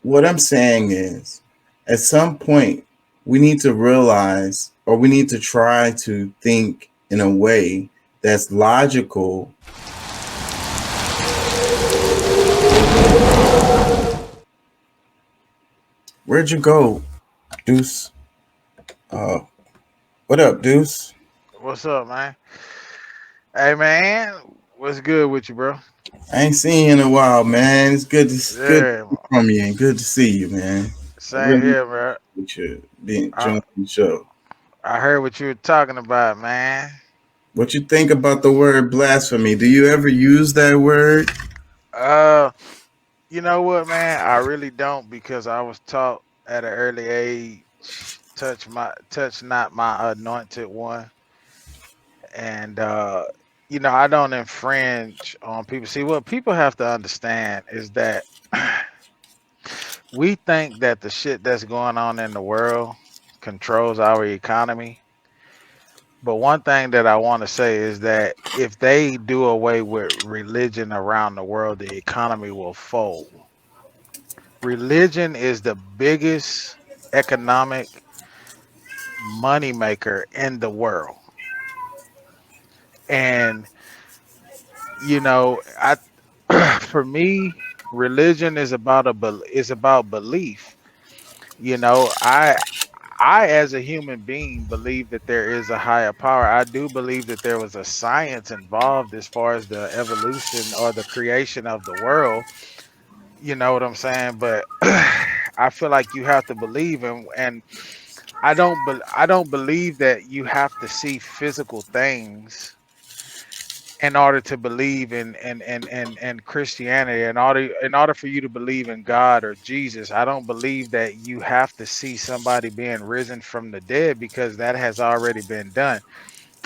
what I'm saying is, at some point, we need to realize, or we need to try to think in a way that's logical. Where'd you go, Deuce? Uh, what up, Deuce? What's up, man? Hey, man, what's good with you, bro? I ain't seen you in a while, man. It's good to Yeah, hear from you and good to see you, man. I same really here, bro. appreciate you being I joining the show. I heard what you were talking about, man. What you think about the word blasphemy? Do you ever use that word? Uh, you know what, man? I really don't because I was taught at an early age, touch not my anointed one, and I don't infringe on people. See, what people have to understand is that we think that the shit that's going on in the world controls our economy. But one thing that I want to say is that if they do away with religion around the world, the economy will fold. Religion is the biggest economic moneymaker in the world. And I for me, religion is is about belief. You know, I, as a human being, believe that there is a higher power. I do believe that there was a science involved as far as the evolution or the creation of the world. You know what I'm saying? But I feel like you have to believe and I don't believe that you have to see physical things in order to believe in Christianity. In order for you to believe in God or Jesus, I don't believe that you have to see somebody being risen from the dead because that has already been done.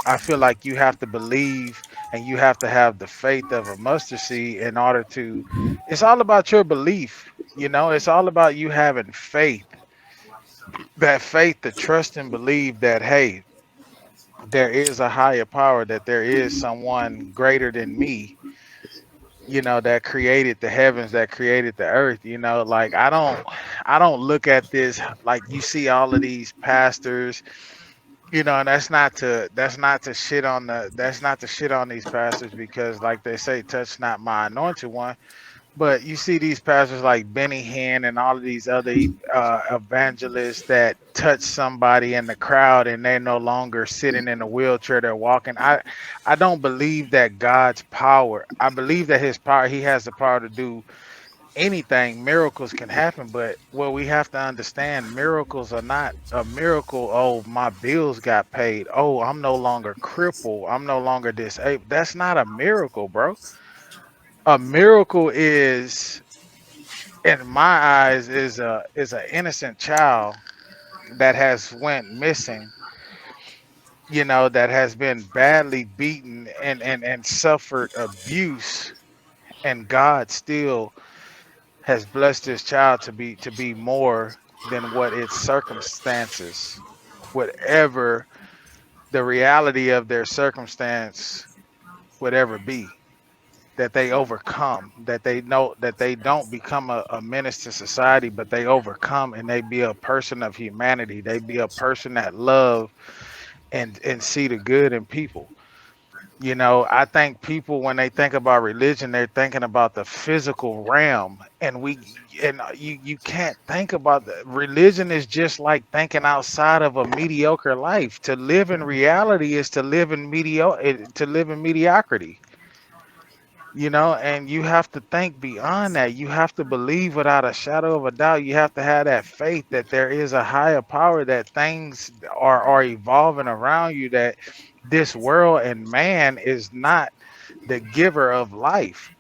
I feel like you have to believe and you have to have the faith of a mustard seed in order to. It's all about your belief. It's all about you having faith. That faith to trust and believe that, hey, there is a higher power, that there is someone greater than me, that created the heavens, that created the earth. Like I don't look at this like you see all of these pastors, and that's not to shit on these pastors because like they say, touch not my anointed one. But you see these pastors like Benny Hinn and all of these other evangelists that touch somebody in the crowd and they're no longer sitting in a wheelchair, they're walking. I don't believe that God's power. I believe that his power, he has the power to do anything. Miracles can happen, but what we have to understand, miracles are not a miracle. Oh, my bills got paid. Oh, I'm no longer crippled. I'm no longer disabled. That's not a miracle, bro. A miracle is, in my eyes, is a innocent child that has went missing, that has been badly beaten and suffered abuse, and God still has blessed this child to be more than what its circumstances, whatever the reality of their circumstance would ever be, that they overcome, that they know that they don't become a menace to society, but they overcome and they be a person of humanity. They be a person that love and see the good in people. I think people, when they think about religion, they're thinking about the physical realm, and you can't think about the religion is just like thinking outside of a mediocre life. To live in reality is to live in mediocrity. And you have to think beyond that. You have to believe without a shadow of a doubt. You have to have that faith that there is a higher power, that things are evolving around you, that this world and man is not the giver of life,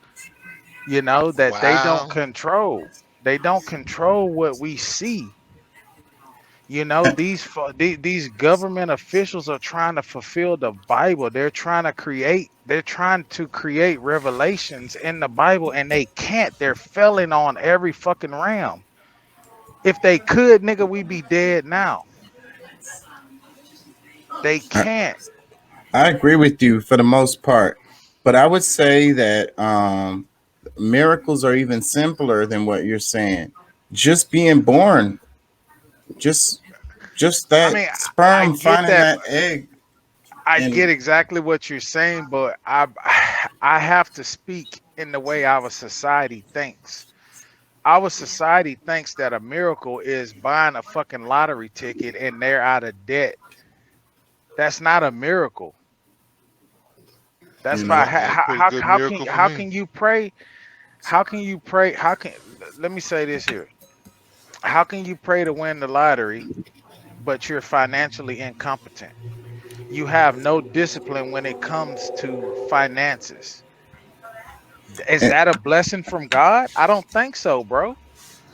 that they don't Wow. control. They don't control what we see. These government officials are trying to fulfill the Bible. They're trying to create revelations in the Bible, and they can't. They're failing on every fucking realm. If they could, nigga, we be dead now. They I, can't. I agree with you for the most part, but I would say that miracles are even simpler than what you're saying. just being born, just just I that mean, I sperm get finding that. that egg. I And get exactly what you're saying, but I have to speak in the way our society thinks. Our society thinks that a miracle is buying a fucking lottery ticket and they're out of debt. That's not a miracle. That's you by know, That's a pretty good miracle for how me. can you pray? How can you pray? How can Let me say this here. How can you pray to win the lottery, but you're financially incompetent? You have no discipline when it comes to finances. Is and that a blessing from God? I don't think so, bro.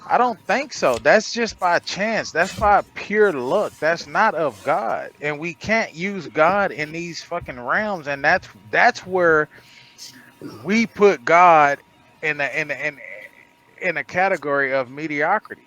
I don't think so. That's just by chance. That's by pure luck. That's not of God. And we can't use God in these fucking realms. And that's where we put God in a category of mediocrity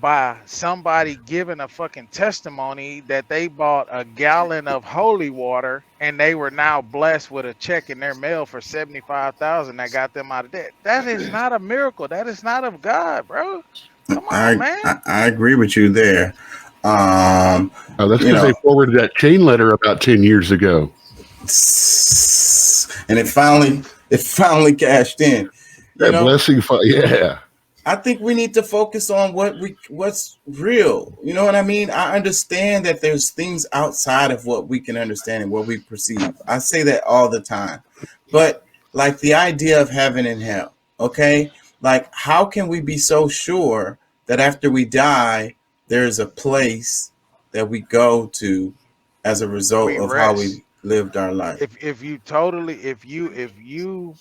by somebody giving a fucking testimony that they bought a gallon of holy water and they were now blessed with a check in their mail for 75,000 that got them out of debt. That is not a miracle. That is not of God, bro. Come on, man. I agree with you there. Um, That's you because they know, forwarded that chain letter about 10 years ago. and it finally cashed in. You That know, blessing, yeah. I think we need to focus on what's real. You know what I mean? I understand that there's things outside of what we can understand and what we perceive. I say that all the time. But like the idea of heaven and hell, okay? Like how can we be so sure that after we die there's a place that we go to as a result We of how rest. we lived our life? If you totally if you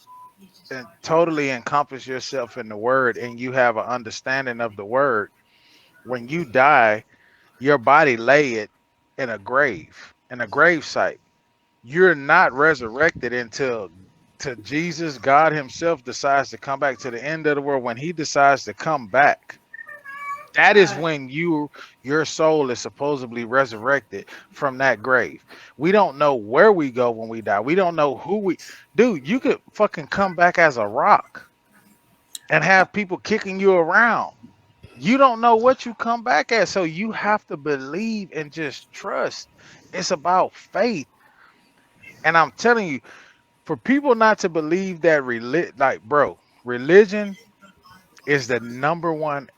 totally encompass yourself in the word and you have an understanding of the word, when you die, your body lay it in a grave site. You're not resurrected until to Jesus, God Himself decides to come back to the end of the world. When He decides to come back, that is when your soul is supposedly resurrected from that grave. We don't know where we go when we die. We don't know who we dude, you could fucking come back as a rock and have people kicking you around. You don't know what you come back as. So you have to believe and just trust. It's about faith. And I'm telling you, for people not to believe that like bro, religion is the number one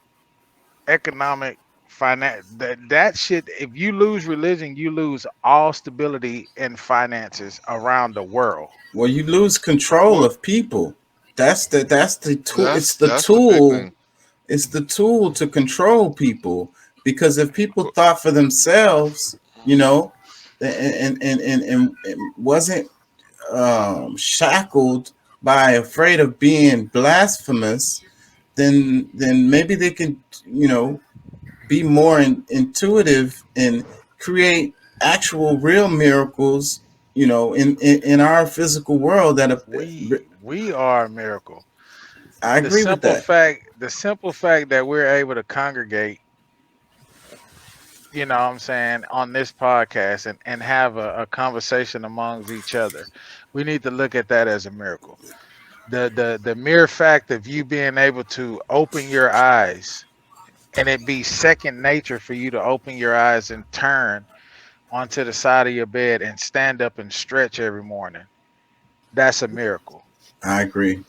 economic finance that shit. If you lose religion, you lose all stability in finances around the world. Well, you lose control Well, of people. That's the tool. It's the that's the big tool. thing. It's the tool to control people. Because if people But thought for themselves, you know, and wasn't shackled by afraid of being blasphemous, then maybe they could, you know, be more intuitive and create actual real miracles, you know, in our physical world that are, We are a miracle. I agree with that. The simple fact that we're able to congregate, you know what I'm saying, on this podcast and have a conversation amongst each other. We need to look at that as a miracle. The mere fact of you being able to open your eyes and it be second nature for you to open your eyes and turn onto the side of your bed and stand up and stretch every morning. That's a miracle. I agree.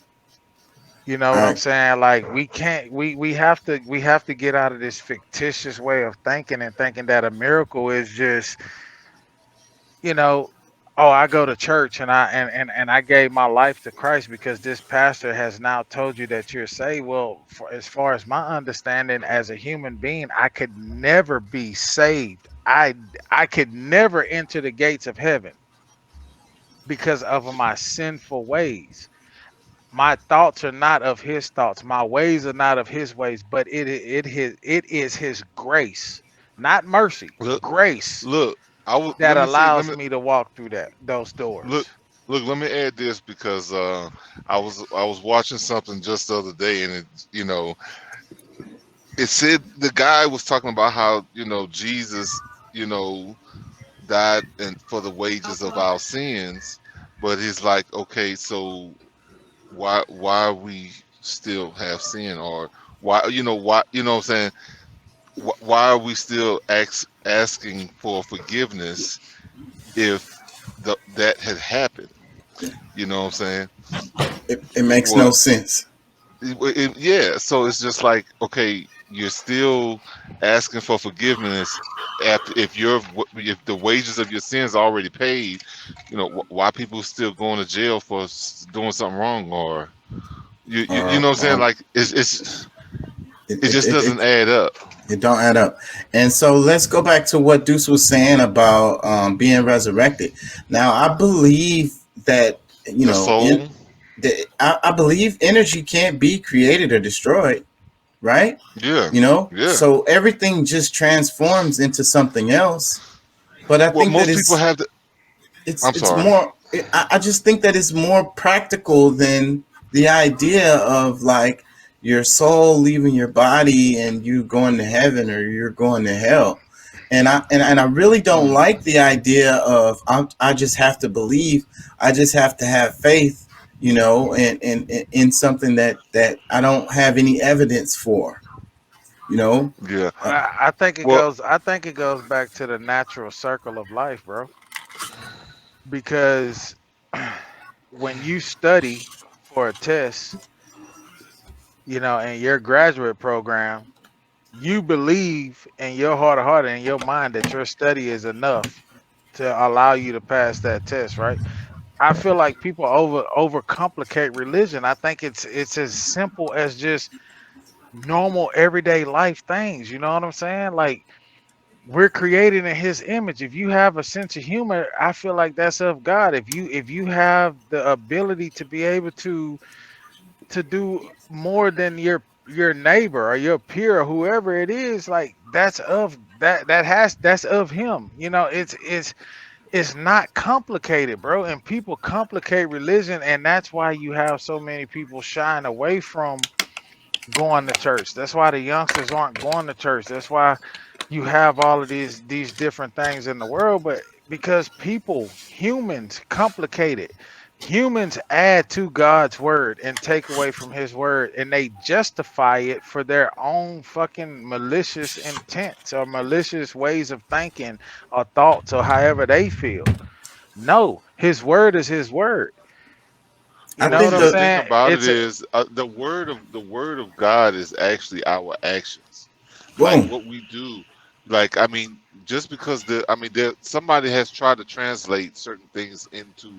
You know what I'm I saying? Like we can't we have to get out of this fictitious way of thinking and thinking that a miracle is just, you know, oh, I go to church and and I gave my life to Christ because this pastor has now told you that you're saved. Well, as far as my understanding as a human being, I could never be saved. I could never enter the gates of heaven because of my sinful ways. My thoughts are not of his thoughts. My ways are not of his ways, but it is his grace, not mercy, look, grace look. that Let me say. Let allows me me to walk through those doors. look. Look. Let me add this because I was watching something just the other day, and it said the guy was talking about how Jesus you know died and for the wages of our sins, but he's like, okay, so why we still have sin, or Why, why, what I'm saying? Why are we still asking for forgiveness if that had happened? You know what I'm saying? It makes no Well, sense. yeah. So it's just like, okay, you're still asking for forgiveness after if the wages of your sins are already paid. Why people still going to jail for doing something wrong, or you Or, know what I'm saying? or Like it, it it, just it, doesn't it, add up. it don't add up. And so let's go back to what Deuce was saying about being resurrected. Now, I believe that, The soul, I believe energy can't be created or destroyed, right? yeah, yeah. So everything just transforms into something else. But I Well, think that most people have the. I'm it's sorry. more. I just think that it's more practical than the idea of like your soul leaving your body and you going to heaven or you're going to hell. And I really don't Mm, like the idea of I just have to believe. I just have to have faith. In something that I don't have any evidence for. You know. yeah. Uh, I think it Well, goes. I think it goes back to the natural circle of life, bro. Because when you study for a test, in your graduate program, you believe in your heart of heart and in your mind that your study is enough to allow you to pass that test, right? I feel like people overcomplicate religion. I think it's as simple as just normal everyday life things. You know what I'm saying? Like, we're created in his image. If you have a sense of humor, I feel like that's of God. If you have the ability to be able to do more than your neighbor or your peer or whoever it is, like that's of that's of him. It's not complicated, bro. And people complicate religion, and that's why you have so many people shying away from going to church. That's why the youngsters aren't going to church. That's why you have all of these different things in the world, but because humans complicate it. Humans add to God's word and take away from his word, and they justify it for their own fucking malicious intents or malicious ways of thinking or thoughts or however they feel. No, his word is his word. You I know well, what think see, I'm the the thing saying? about it It's a, is the word of God is actually our actions, like boom. what we do. Like, I mean, just because somebody has tried to translate certain things into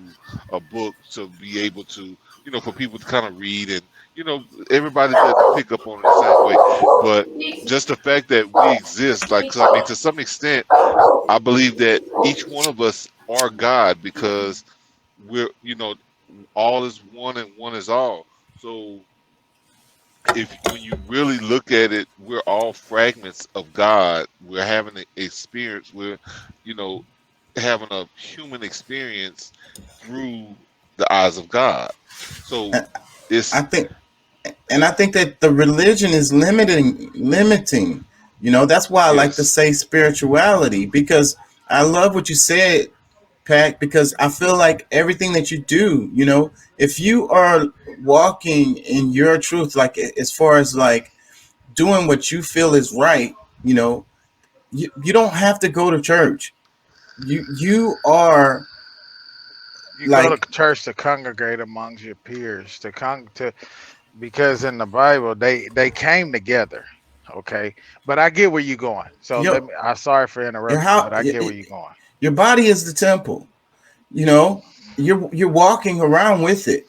a book to be able to, for people to kind of read, and everybody doesn't pick up on it the same way. But just the fact that we exist, like, 'cause, I mean, to some extent, I believe that each one of us are God because we're, all is one and one is all. So if when you really look at it, we're all fragments of God. We're having an experience. We're, you know, having a human experience through the eyes of God. So I it's think and I think that the religion is limiting. That's why I like to yes, say spirituality, because I love what you said, Pat, because I feel like everything that you do, if you are walking in your truth, like as far as like doing what you feel is right, you know, you don't have to go to church. You are you go to like, church to congregate amongst your peers, to because in the Bible they came together. Okay, but I get where you're going. So let your me. I'm sorry for your interrupting you, how but I get where you're going. your body is the temple. you know you're walking around with it,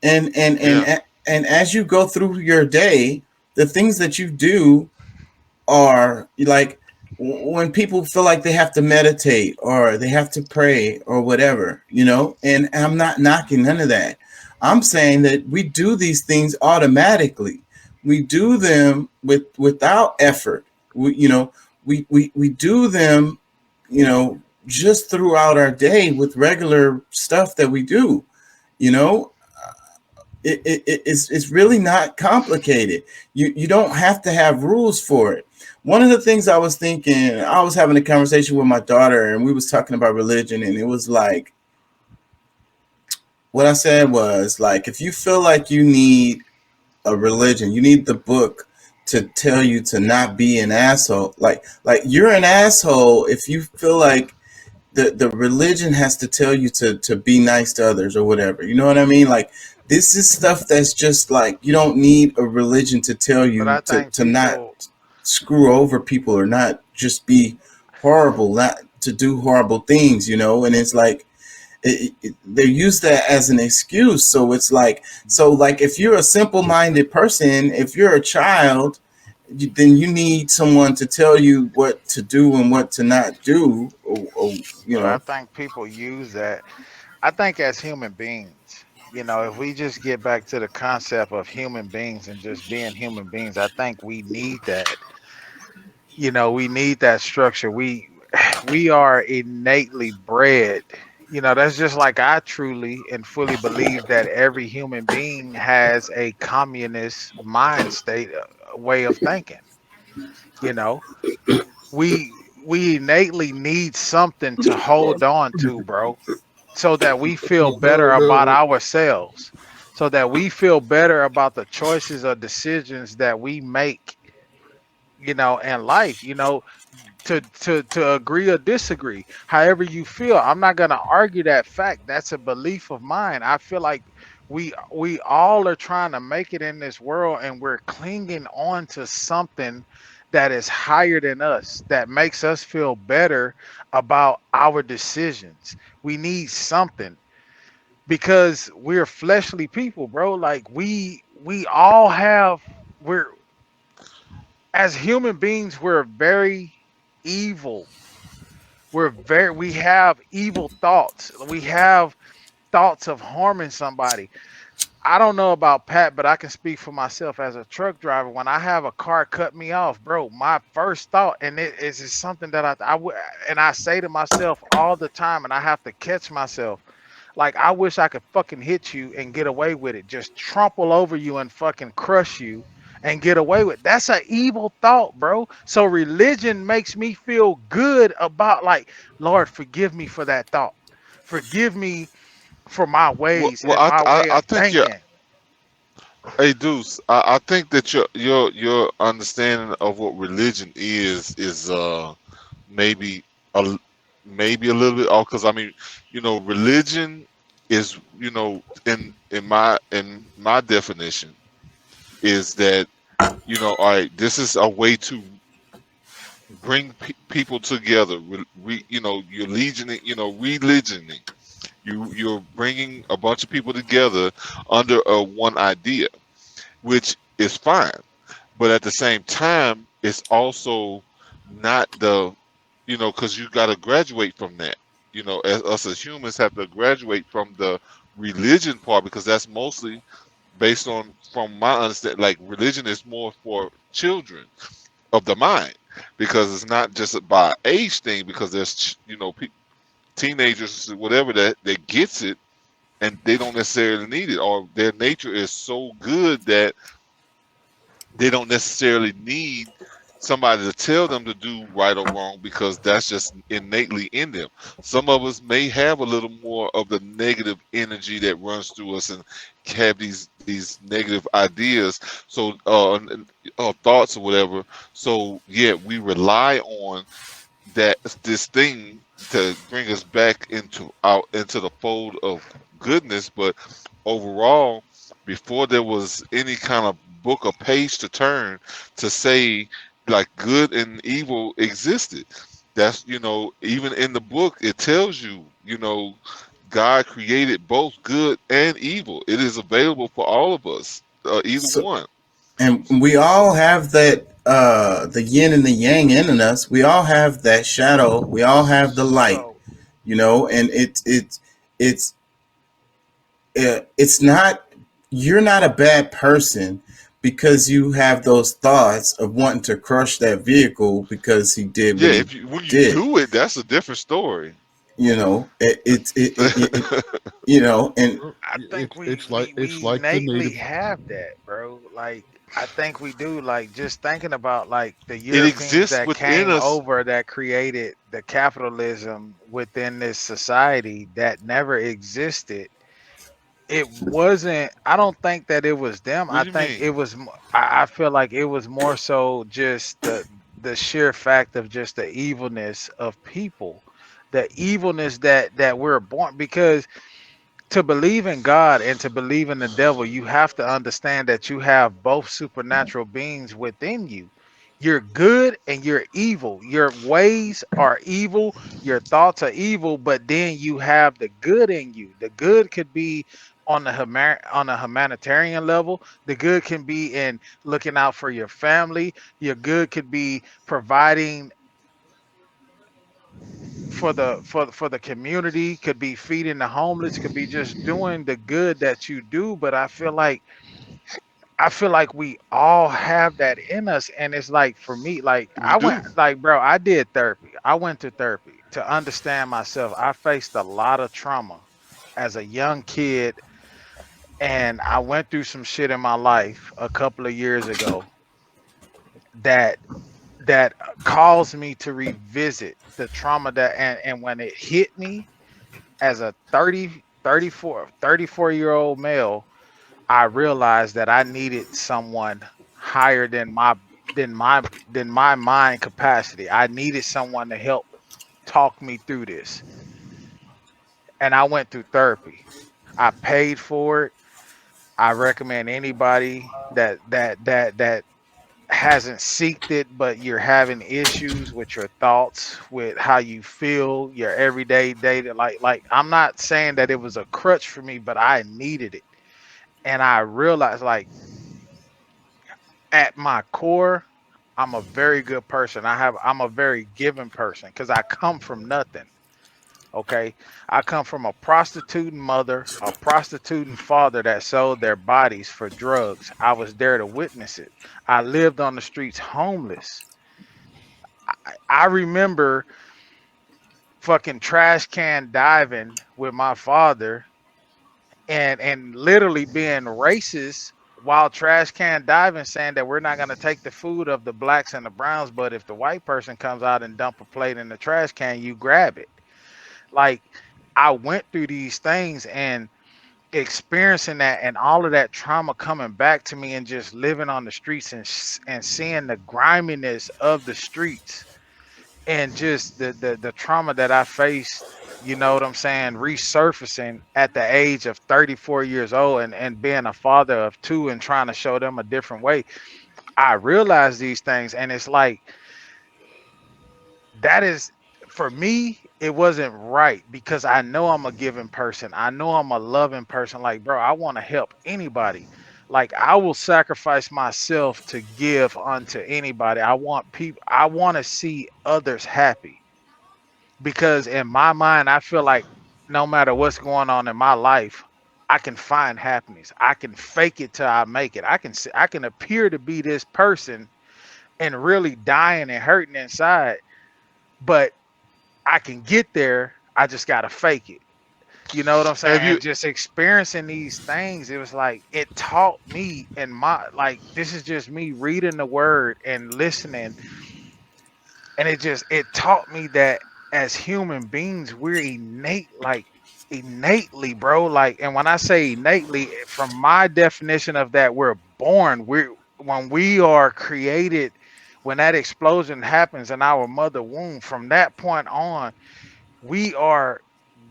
and and yeah, and and as you go through your day, the things that you do are like, when people feel like they have to meditate or they have to pray or whatever, and I'm not knocking none of that. I'm saying that we do these things automatically. We do them without effort. We do them, just throughout our day with regular stuff that we do. you know it's really not complicated. You don't have to have rules for it. One of the things I was thinking, I was having a conversation with my daughter and we was talking about religion, and it was like, what I said was like, if you feel like you need a religion, you need the book to tell you to not be an asshole. Like you're an asshole if you feel like the religion has to tell you to be nice to others or whatever. You know what I mean? Like this is stuff that's just like you don't need a religion to tell But you I think to not people, screw over people or not just be horrible, not to do horrible things, you know. And it's like they use that as an excuse. So it's like, so like if you're a simple-minded person, if you're a child, then you need someone to tell you what to do and what to not do, or you but I know. think people use that. I think as human beings, if we just get back to the concept of human beings and just being human beings, I think we need that. We need that structure. We are innately bred. That's just like I truly and fully believe that every human being has a communist mind state, way of thinking. You know, we innately need something to hold on to, bro, so that we feel better about ourselves, so that we feel better about the choices or decisions that we make, in life, to agree or disagree, however you feel. I'm not going to argue that fact. That's a belief of mine. I feel like we all are trying to make it in this world, and we're clinging on to something that is higher than us, that makes us feel better about our decisions. We need something because we're fleshly people, bro. Like we all have, we're, as human beings, we're very evil. We have evil thoughts. We have thoughts of harming somebody. I don't know about Pat, but I can speak for myself as a truck driver. When I have a car cut me off, bro, my first thought, and it is just something that and I say to myself all the time, and I have to catch myself. Like, I wish I could fucking hit you and get away with it. Just trample over you and fucking crush you and get away with it. That's an evil thought, bro. So religion makes me feel good about, like, Lord, forgive me for that thought. Forgive me for my Well, ways well and my way I of think you're. thinking. Hey, Deuce, I think that your understanding of what religion is maybe a maybe a little bit off, because I mean, religion is, in my definition, is that, all right, this is a way to bring people together. You're legioning, religioning. You're bringing a bunch of people together under one idea, which is fine. But at the same time, it's also not because you got to graduate from that. As us as humans have to graduate from the religion part, because that's mostly based on, from my understanding, like religion is more for children of the mind, because it's not just by age thing, because there's teenagers, whatever, that gets it, and they don't necessarily need it, or their nature is so good that they don't necessarily need somebody to tell them to do right or wrong, because that's just innately in them. Some of us may have a little more of the negative energy that runs through us, and have these negative ideas, so thoughts or whatever. So yeah, we rely on this thing to bring us back into the fold of goodness. But overall, before there was any kind of book or page to turn to say like good and evil existed, that's, even in the book it tells you, God created both good and evil. It is available for all of us, either So one. and we all have that the yin and the yang in us. We all have that shadow. We all have the light, So you know. And it's it's not, you're not a bad person because you have those thoughts of wanting to crush that vehicle because he did Yeah, what he when you did. do it, that's a different story. You know, you know, and Well, I think we it's like we we the innately native. have that, bro. Like, I think we do. Like, just thinking about, like, the It Europeans exists that within came us. over, that created the capitalism within this society that never existed. it wasn't. I don't think that it was them. What I do you think mean? it was. I feel like it was more so just the sheer fact of just the evilness of people, the evilness that we're born. Because to believe in God and to believe in the devil, you have to understand that you have both supernatural beings within you. You're good and you're evil. Your ways are evil, your thoughts are evil, but then you have the good in you. The good could be on the on a humanitarian level. The good can be in looking out for your family. Your good could be providing for the community, could be feeding the homeless, could be just doing the good that you do. But I feel like we all have that in us. And it's like, for me, like We I went, do. like, bro, I did therapy. I went to therapy to understand myself. I faced a lot of trauma as a young kid, and I went through some shit in my life a couple of years ago that caused me to revisit the trauma that, and when it hit me as a 34 year old male, I realized that I needed someone higher than my than my mind capacity. I needed someone to help talk me through this. And I went through therapy. I paid for it. I recommend anybody that hasn't seeked it, but you're having issues with your thoughts, with how you feel, your everyday day to, like I'm not saying that it was a crutch for me, but I needed it. And I realized, like, at my core, I'm a very good person. I'm a very giving person because I come from nothing. Okay. I come from a prostituting mother, a prostituting father that sold their bodies for drugs. I was there to witness it. I lived on the streets homeless. I remember fucking trash can diving with my father, and literally being racist while trash can diving, saying that we're not going to take the food of the blacks and the browns, but if the white person comes out and dump a plate in the trash can, you grab it. Like, I went through these things and experiencing that, and all of that trauma coming back to me, and just living on the streets, and seeing the griminess of the streets, and just the trauma that I faced, you know what I'm saying, resurfacing at the age of 34 years old, and being a father of two and trying to show them a different way. I realized these things, and it's like, that is, for me, it wasn't right, because I know I'm a giving person. I know I'm a loving person. Like, bro, I want to help anybody. Like, I will sacrifice myself to give unto anybody. I want to see others happy, because in my mind, I feel like no matter what's going on in my life, I can find happiness. I can fake it till I make it. I can appear to be this person and really dying and hurting inside, but I can get there. I just gotta fake it. You know what I'm saying? Have you? And just experiencing these things, it was like, it taught me, and my, like, this is just me reading the word and listening, and it taught me that as human beings, we're innately, bro. Like, and when I say innately, from my definition of that, we're born. We're When we are created, when that explosion happens in our mother womb, from that point on, we are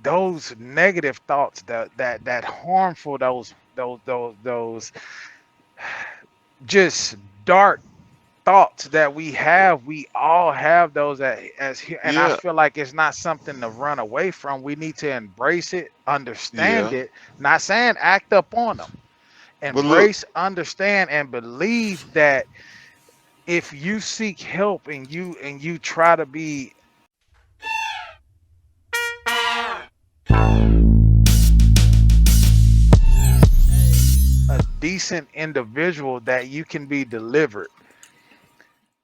those negative thoughts, that harmful, those just dark thoughts that we all have those, and I Yeah, feel like it's not something to run away from. We need to embrace it, understand yeah. it, not saying act up on them. But look, Embrace, understand, and believe that if you seek help, and you try to be a decent individual, that you can be delivered.